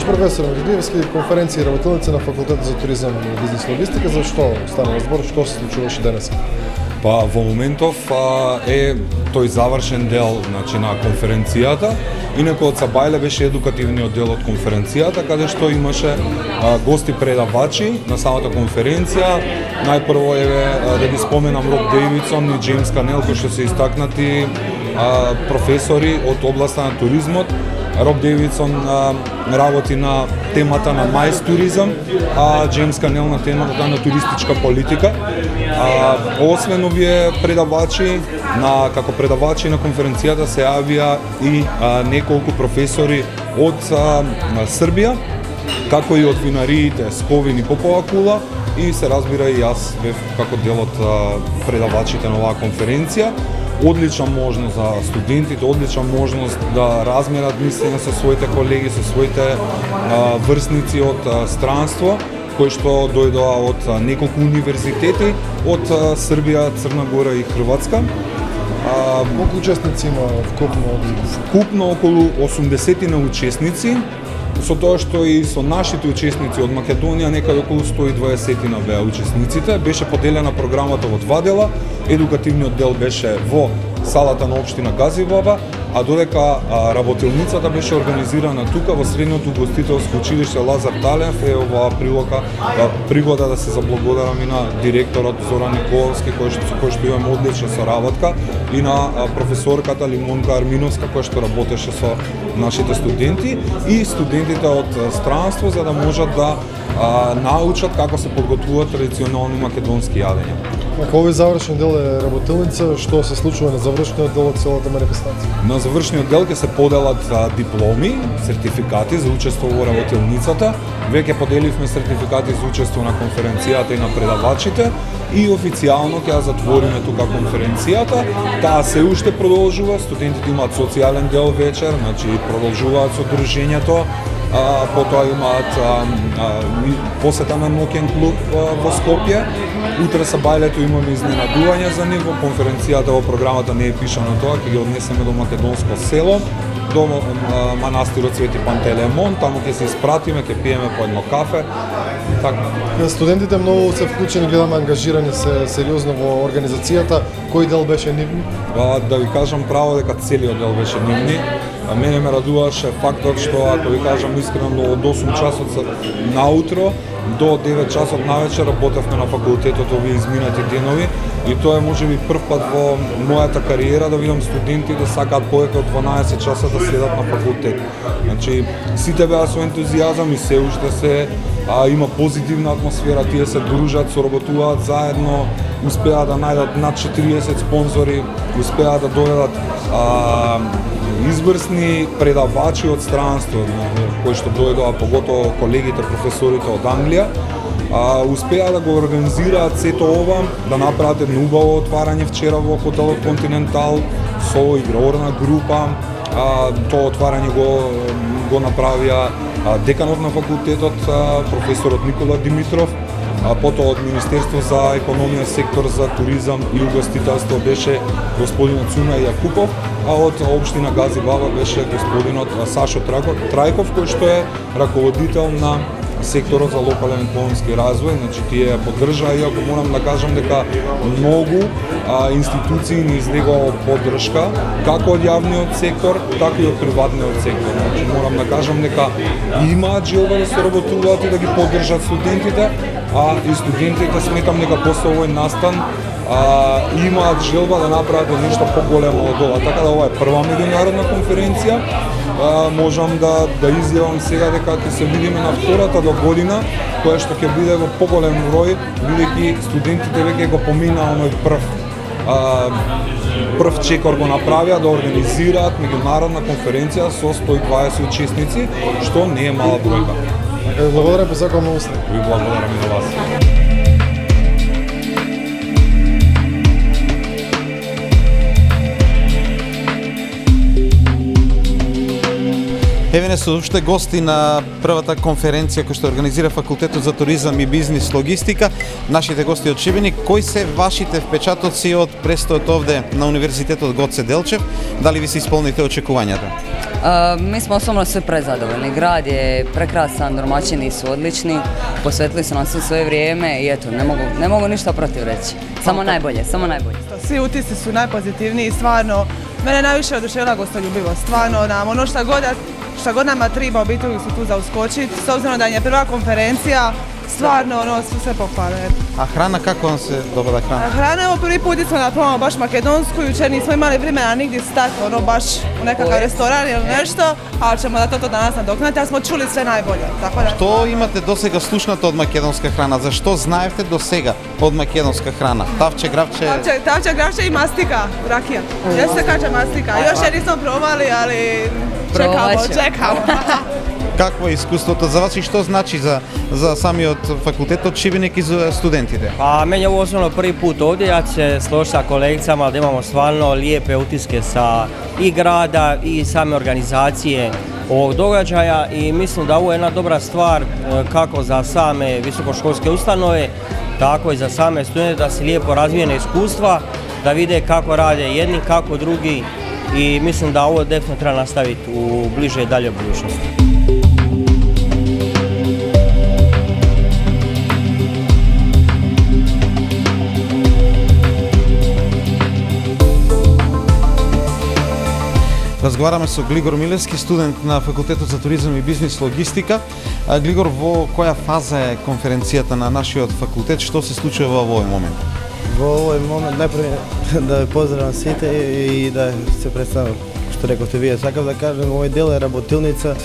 професор Георгиевски, конференции и работилници на факултет за туризам и бизнес логистика. За што станува збор, што се случуваше денес? Па во моментов е тој завршен дел, значи, на конференцијата. Инаку од Сабајле беше едукативниот дел од конференцијата, каде што имаше гости предавачи на самата конференција. Најпрво да ги споменам Роб Дейвидсон и Джеймс Канел, кои што се истакнати професори од областа на туризмот. Роб Дейвидсон работи на темата на мајс туризам, а Джеймс Канел на темата на туристичка политика. Освен овие предавачи, како предавачи на конференцијата се јавија и неколку професори од Србија, како и од винариите Сковин и Попова кула, и се разбира и јас бев како дел од предавачите на оваа конференција. Одлична можност за студентите, одлична можност да размерат мислење со своите колеги, со своите врсници од странство, кои што дојдоа од неколку универзитети од Србија, Црна Гора и Хрватска. Колку учесници има вкупно? Вкупно околу 80 учесници, со тоа што и со нашите учесници од Македонија некаде околу 120 беа учесниците. Беше поделена програмата во два дела. Едукативниот дел беше во салата на општина Газибаба, а додека работилницата беше организирана тука во Средното угостителско училиште Лазар Талев. Е оваа пригода да се заблагодарам и на директорот Зоран Николовски, кој што имаме одлична соработка, и на професорката Лимонка Арминовска, која што работеше со нашите студенти и студентите од странство, за да можат да научат како се подготвуваат традиционални македонски јадења. Ако овој завршен дел е работилница, што се случува на завршниот дел од целата манифестација? На завршниот дел ќе се поделат дипломи, сертификати за учество во работилницата. Веќе поделивме сертификати за учество на конференцијата и на предавачите и официјално ќе ја затвориме тука конференцијата. Таа се уште продолжува, студентите имаат социјален дел вечер, значи продолжуваат со дружењето. Потоа имаат посета на ноќен клуб во Скопје. Утре Сабајлето имаме изненадување за нив. Конференцијата во програмата не е пишано тоа, ќе ги однесеме до Македонско село, до манастирот Свети Пантелеимон, таму ќе се испратиме, ќе пиеме по едно кафе. Така. Студентите многу се вклучени, гледаме ангажирани се сериозно во организацијата. Кој дел беше нивни? Да ви кажам право дека целиот дел беше нивни. Мене ме радуваше фактот што, ако ви кажам искрено, од 8 часот наутро до 9 часот навечер работевме на факултетот овие изминати денови, и тоа е можеби прв пат во мојата кариера да видам студенти да сакаат повеќе од 12 часа да седат на факултет. Значи, сите беа со ентузијазам и се уште се има позитивна атмосфера, тие се дружат, соработуваат заедно, успеаат да најдат над 40 спонзори, успеаат да доведат изврсни предавачи од странство, кои што дојдоа, поготово колегите, професорите од Англија, успеа да го организираат сето ова, да направат едно убаво отварање вчера во хотелот Континентал со игрорна група. Тоа отварање го направија деканот на факултетот, професорот Никола Димитров, потоа од Министерство за економија, сектор за туризам и угостителство беше господинот Цуна Јакупов, а од општина Газибаба беше господинот Сашо Трајков, кој што е раководител на секторот за локален економски развој. Значи, тие ја поддржаа, иако морам да кажам дека многу институции не излегува поддршка, како од јавниот сектор, така и од приватниот сектор. Значи, морам да кажам дека имаат желба да се работуваат и да ги поддржат студентите, а и студентите сметам дека после овој настан имаат желба да направат нешто поголемо од ова. Така да ова е прва меѓународна конференција. Можам да изјавам сега дека ќе се видиме на втората до година, која што ќе биде во поголем број, бидејќи студентите веќе го поминаа оној прв чекор го направија да организираат меѓународна конференција со 120 учесници, што не е мала бројка. Благодарам, посакувам многу успех. Ви благодарам и на вас. Еве не се уште гости на првата конференција која што организира Факултетот за туризам и бизнис логистика. Нашите гости од Шибеник, кои се вашите впечатоци од престојот овде на Универзитетот Гоце Делчев? Дали ви се исполните очекувањата? Mi smo osobno sve prezadovoljni. Grad je prekrasan, domaćini su odlični, posvetili su nam sve svoje vrijeme i eto, ne mogu ništa protiv reći. Samo najbolje, samo najbolje. Svi utisci su najpozitivniji, stvarno. Mene najviše oduševila gostoljubivost, stvarno nam ono šta god nama treba, obitelji su tu za uskočiti. S obzirom da je prva konferencija, stvarno ono sve pohvale. A hrana, kako vam se dopada hrana? Hrana, evo prvi put smo napravili baš makedonsku, jučer nismo imali vremena nigdje stati, ono baš u nekakav restoran ili nešto, ali ćemo da to danas nadoknati, ali smo čuli sve najbolje. Tako da... Што имате досега слушнато од македонска храна? Зашто знаевте досега од македонска храна? Тавче, гравче? Тавче, gravče i mastika, rakija. Još se kaže mastika. Još je nismo probali, ali čekamo. Какво е искуството за вас и што значи за самиот факултет од Шибеник и за студентите? Pa meni je ovo osobno prvi put ovdje, ja ću se složiti sa kolegicama da imamo stvarno lijepe utiske sa i grada i same organizacije ovog događaja i mislim da ovo je jedna dobra stvar kako za same visokoškolske ustanove, tako i za same studente da se lijepo razvijene iskustva, da vide kako rade jedni, kako drugi i mislim da ovo definitivno treba nastaviti u bliže i dalje budućnosti. Разговараме со Глигор Милевски, студент на Факултетот за туризам и бизнис логистика. Глигор, во која фаза е конференцијата на нашиот факултет? Што се случува во овој момент? Во овој момент најпрво да ве поздравам сите и да се представам, што рековте вие. Сакав да кажем, овој дел е работилница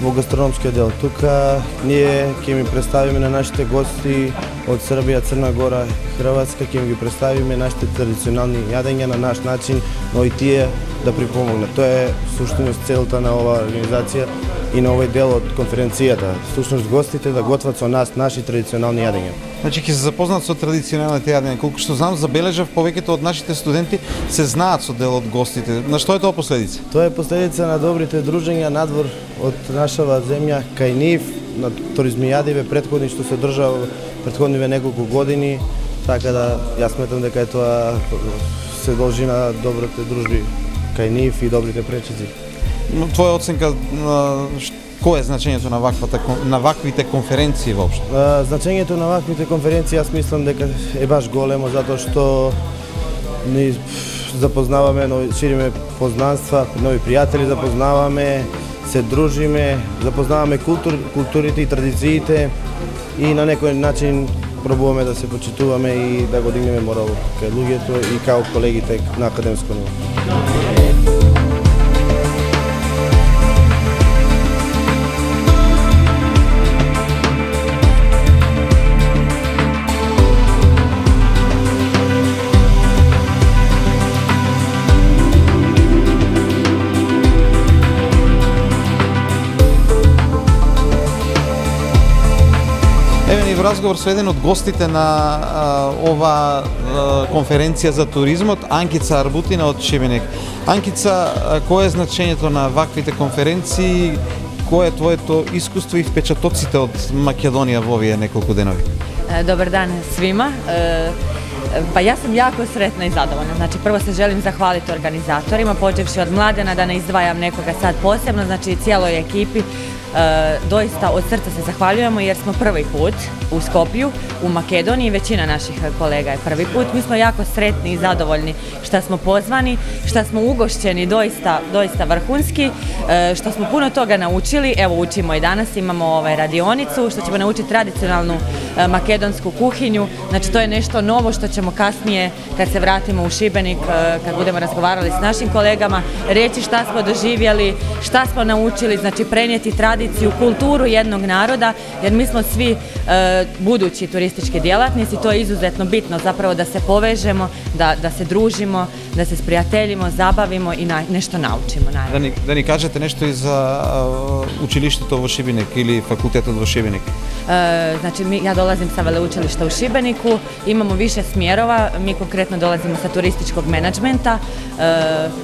во гастрономскиот дел. Тука ние ќе ми представиме на нашите гости од Србија, Црна Гора, Хрватска, ќе ги представиме нашите традиционални јадења на наш начин, но и тие да припомогнат. Тоа е суштиност целта на оваа организација и на овој дел од конференцијата. Сушност гостите да готват со нас наши традиционални јадења. Значи ќе се запознат со традиционалните јадења. Колку што знам, забележав повеќето од нашите студенти се знаат со дел од гостите. На што е тоа последица? Тоа е последица на добрите дружења надвор од нашава земја кај нив, на туризмијадиве претходни што се држаа претходниве неколку години, така да јас сметам дека тоа се должи на добрите дружби кај нив и добрите пречици. Твоја оценка кој е значењето на ваквите конференции воопшто? Значењето на ваквите конференции јас мислам дека е баш големо затоа што ни запознаваме, шириме познанства, нови пријатели запознаваме, се дружиме, запознаваме културите и традициите и на некој начин пробуваме да се почитуваме и да го дигнеме морал кај луѓето и као колегите на академско ниво. Еве ни во разговор со еден од гостите на ова конференција за туризмот, Анкица Арбутина од Шибеник. Анкица, кое е значењето на ваквите конференции? Кое е твоето искуство и впечатоците од Македонија во овие неколку денови? Dobar dan svima. Pa ja sam jako sretna i zadovoljna. Znači prvo se želim zahvaliti organizatorima, počevši od Mladena, da ne izdvajam nekoga sad posebno, znači cijeloj ekipi. Doista od srca se zahvaljujemo jer smo prvi put u Skopju, u Makedoniji, većina naših kolega je prvi put. Mi smo jako sretni i zadovoljni što smo pozvani, što smo ugošćeni doista vrhunski, što smo puno toga naučili. Evo učimo i danas, imamo radionicu što ćemo naučiti tradicionalnu makedonsku kuhinju. Znači to je nešto novo što ćemo kasnije kad se vratimo u Šibenik, kad budemo razgovarali s našim kolegama, reći šta smo doživjeli, šta smo naučili, znači prenijeti tradiciju, kulturu jednog naroda, jer mi smo svi budući turistički djelatnici, to je izuzetno bitno zapravo da se povežemo, da se družimo, da se sprijateljimo, zabavimo i nešto naučimo. Da ni kažete nešto iz učilištето во Шибеник или факултетот во Шибеник? Znači ja dolazim sa veleučilišta u Šibeniku, imamo više smjerova, mi konkretno dolazimo sa turističkog menadžmenta,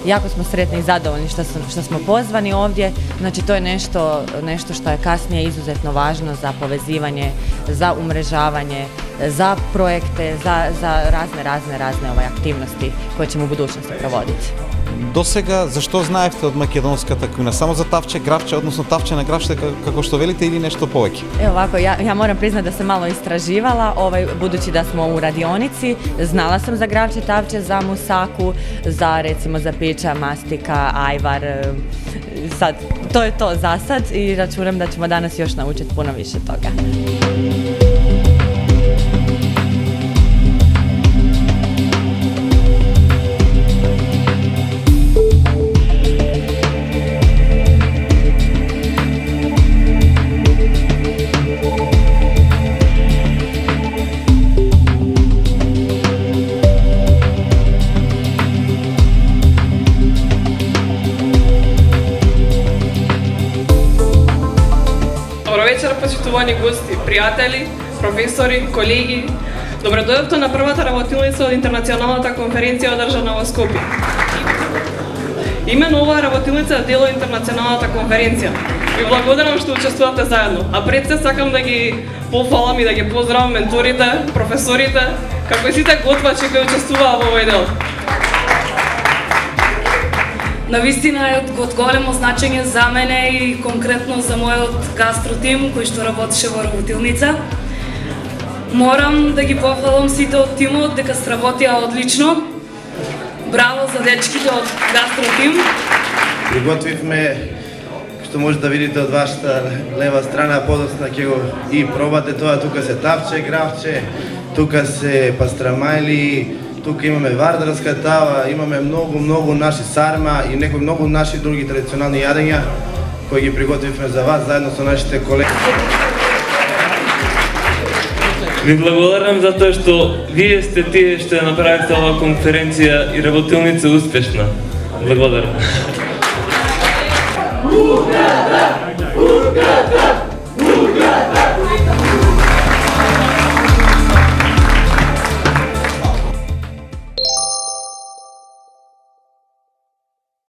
jako smo sretni i zadovoljni što smo pozvani ovdje, znači to je nešto što je kasnije izuzetno važno za povezivanje, za umrežavanje, za projekte, za razne aktivnosti koje ćemo u budućnosti provoditi. До сега, зашто знаевте од македонската кујна? Само за тавче, гравче, односно тавче на гравче, како што велите, или нешто повеќе? Evo ovako, ja moram priznati da sam malo istraživala, budući da smo u radionici, znala sam za gravče, tavče, za musaku, recimo za pića, mastika, ajvar, sad, to je to za sad i računam da ćemo danas još naučiti puno više toga. Почитувани гости, пријатели, професори, колеги, добро дојдовте на првата работилница од интернационалната конференција одржана во Скопје. Именно оваа работилница е дел од интернационалната конференција. Ви благодарам што учествувате заедно, а пред се сакам да ги пофалам и да ги поздравам менторите, професорите, како и сите готвачи кои учествуваа во овој дел. Навистина е од големо значење за мене и конкретно за мојот гастротим кој што работеше во работилница. Морам да ги похвалам сите од тимот дека сработија одлично. Браво за дечките од гастротим. Приготвивме, што може да видите од вашата лева страна, подоцна ќе го и пробате тоа. Тука се тавче, гравче, тука се пастрамајли, тука имаме вардарска тава, имаме многу наши сарма и некои многу наши други традиционални јадења кои ги приготвивме за вас заедно со нашите колеги. Ви благодарам за тоа што вие сте тие што ја направите оваа конференција и работилница успешна. Благодарам. Украда!